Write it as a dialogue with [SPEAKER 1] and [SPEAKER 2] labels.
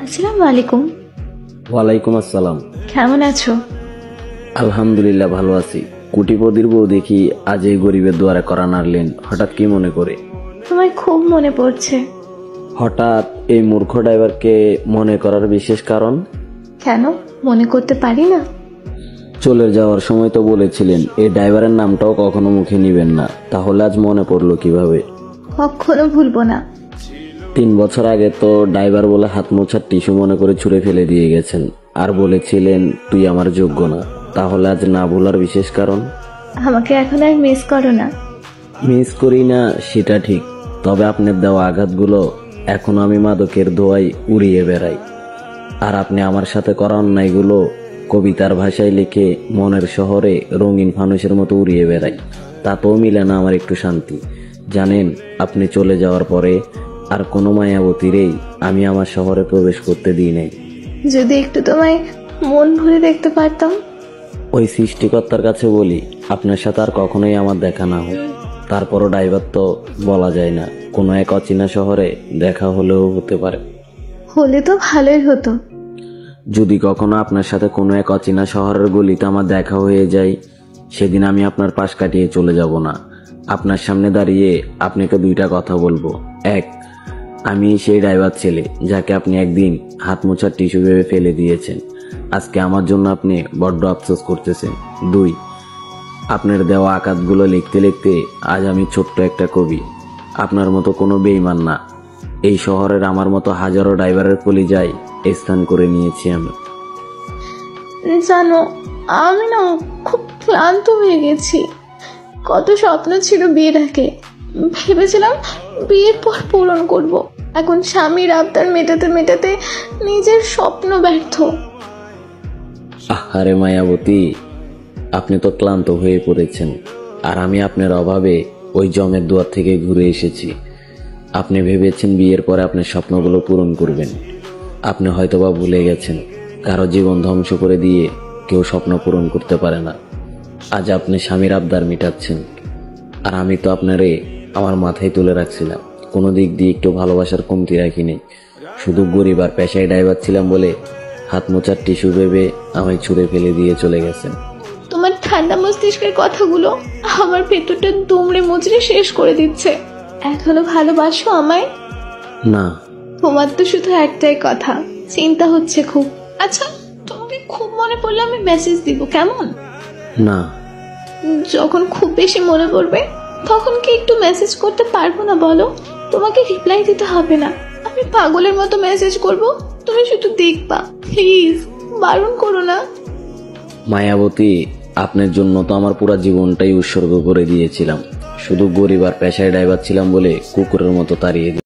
[SPEAKER 1] আসসালামু আলাইকুম।
[SPEAKER 2] ওয়ালাইকুম আসসালাম।
[SPEAKER 1] কেমন আছো?
[SPEAKER 2] আলহামদুলিল্লাহ ভালো আছি। কোটিপতির বউ দেখি আজ এই গরিবের দুয়ারে করা নাড়লেন, হঠাৎ কি মনে করে?
[SPEAKER 1] তোমায় খুব মনে পড়ছে।
[SPEAKER 2] হঠাৎ এই মূর্খ ড্রাইভারকে মনে করার বিশেষ কারণ?
[SPEAKER 1] কেন মনে করতে পারি না?
[SPEAKER 2] চলে যাওয়ার সময় তো বলেছিলেন এই ড্রাইভারের নামটাও কখনো মুখে নিবেন না, তাহলে আজ মনে পড়লো কিভাবে?
[SPEAKER 1] কখনো ভুলবো না।
[SPEAKER 2] 3 বছর আগে তো ড্রাইভার বলে হাত মোছার টিস্যু মনে করে ছুঁড়ে ফেলে দিয়ে গেছেন, আর বলেছিলেন তুই আমার যোগ্য না। তাহলে আজ না ভোলার বিশেষ কারণ?
[SPEAKER 1] আমাকে এখন আর মিস করো না।
[SPEAKER 2] মিস করি না সেটা ঠিক, তবে আপনার দেওয়া আঘাতগুলো এখনো আমি মাদকের দোয়ায় উড়িয়ে বেড়াই। আর আপনি আমার সাথে করা অন্যায়গুলো কবিতার ভাষায় লিখে মনের শহরে রঙিন ফানুসের মতো উড়িয়ে বেড়াই। তাতেও মিলে না আমার একটু শান্তি। জানেন, আপনি চলে যাওয়ার পরে আর কোনো মায়াবতীরেই আমি আমার শহরে প্রবেশ করতে দিই নাই।
[SPEAKER 1] যদি একটু তোমায় মন ভরে দেখতে পারতাম।
[SPEAKER 2] ওই সৃষ্টিকর্তার কাছে বলি আপনার সাথে আর কখনোই আমার দেখা না হোক। তারপরও ড্রাইভার তো বলা যায় না, কোনো এক অচেনা শহরে দেখা হলেও হতে পারে।
[SPEAKER 1] হলে তো ভালোই হতো।
[SPEAKER 2] যদি কখনো আপনার সাথে কোনো এক অচেনা শহরের গলিতে আমার দেখা হয়ে যায়, সেদিন আমি আপনার পাশ কাটিয়ে চলে যাব না। আপনার সামনে দাঁড়িয়ে আপনাকে 2টা কথা বলবো। 1, আমি সেই ড্রাইভার ছেলে যাকে আপনি একদিন হাত মোছার টিস্যু ভেবে ফেলে দিয়েছেন। আজকে আমার জন্য আপনি বড্ড আফসোস করতেছেন। 2, আপনার দেওয়া আঘাতগুলো লিখতে লিখতে আজ আমি ছোট্ট একটা কবি। আপনার মতো কোনো বেঈমান না, এই শহরের আমার মতো হাজারো ড্রাইভারের কলিজায় স্থান করে নিয়েছি আমি।
[SPEAKER 1] জানো, আমি না খুব ক্লান্ত হয়ে গেছি। কত স্বপ্ন ছিল বিয়ের আগে, ভেবেছিলাম বিয়ের পর পূরণ করব। এখন স্বামীর আবদার মেটাতে মেটাতে নিজের স্বপ্ন ব্যর্থ।
[SPEAKER 2] আহারে মায়াবতী, আপনি তো ক্লান্ত হয়ে পড়েছেন, আর আমি আপনার অভাবে ওই জমের দুয়ার থেকে ঘুরে এসেছি। আপনি ভেবেছেন বিয়ের পরে আপনার স্বপ্নগুলো পূরণ করবেন। আপনি হয়তোবা ভুলে গেছেন, কারো জীবন ধ্বংস করে দিয়ে কেউ স্বপ্ন পূরণ করতে পারে না। আজ আপনি স্বামীর আবদার মেটাচ্ছেন, আর আমি তো আপনারে আমার মাথায় তুলে রাখছিলাম। কোনো দিক দিয়ে একটু ভালোবাসার কমতি রাখিনি। শুধু গরিব আর পেশায় ড্রাইভার ছিলাম বলে হাত মোছার টিস্যু ভেবে আমায় ছুঁড়ে ফেলে দিয়ে চলে গেছেন।
[SPEAKER 1] তোমার ঠান্ডা মস্তিষ্কের কথাগুলো আমার ভেতরটা দুমড়ে মুচড়ে শেষ করে দিচ্ছে। এখনো ভালোবাসো আমায়?
[SPEAKER 2] না।
[SPEAKER 1] তোমার তো শুধু একটাই কথা, চিন্তা হচ্ছে খুব। আচ্ছা, তোমাকে খুব মনে পড়লে আমি মেসেজ দিব, কেমন?
[SPEAKER 2] না।
[SPEAKER 1] যখন খুব বেশি মনে পড়বে তখন কি একটু মেসেজ করতে পারবো না বলো? তোমাকে রিপ্লাই দিতে হবে না, আমি পাগলের মতো মেসেজ করব, তুমি শুধু দেখবা। প্লিজ বারণ করো না।
[SPEAKER 2] মায়াবতী, আপনার জন্য তো আমার পুরো জীবনটাই উৎসর্গ করে দিয়েছিলাম। শুধু গরিব আর পেশায় ড্রাইভার ছিলাম বলে কুকুরের মতো তাড়িয়ে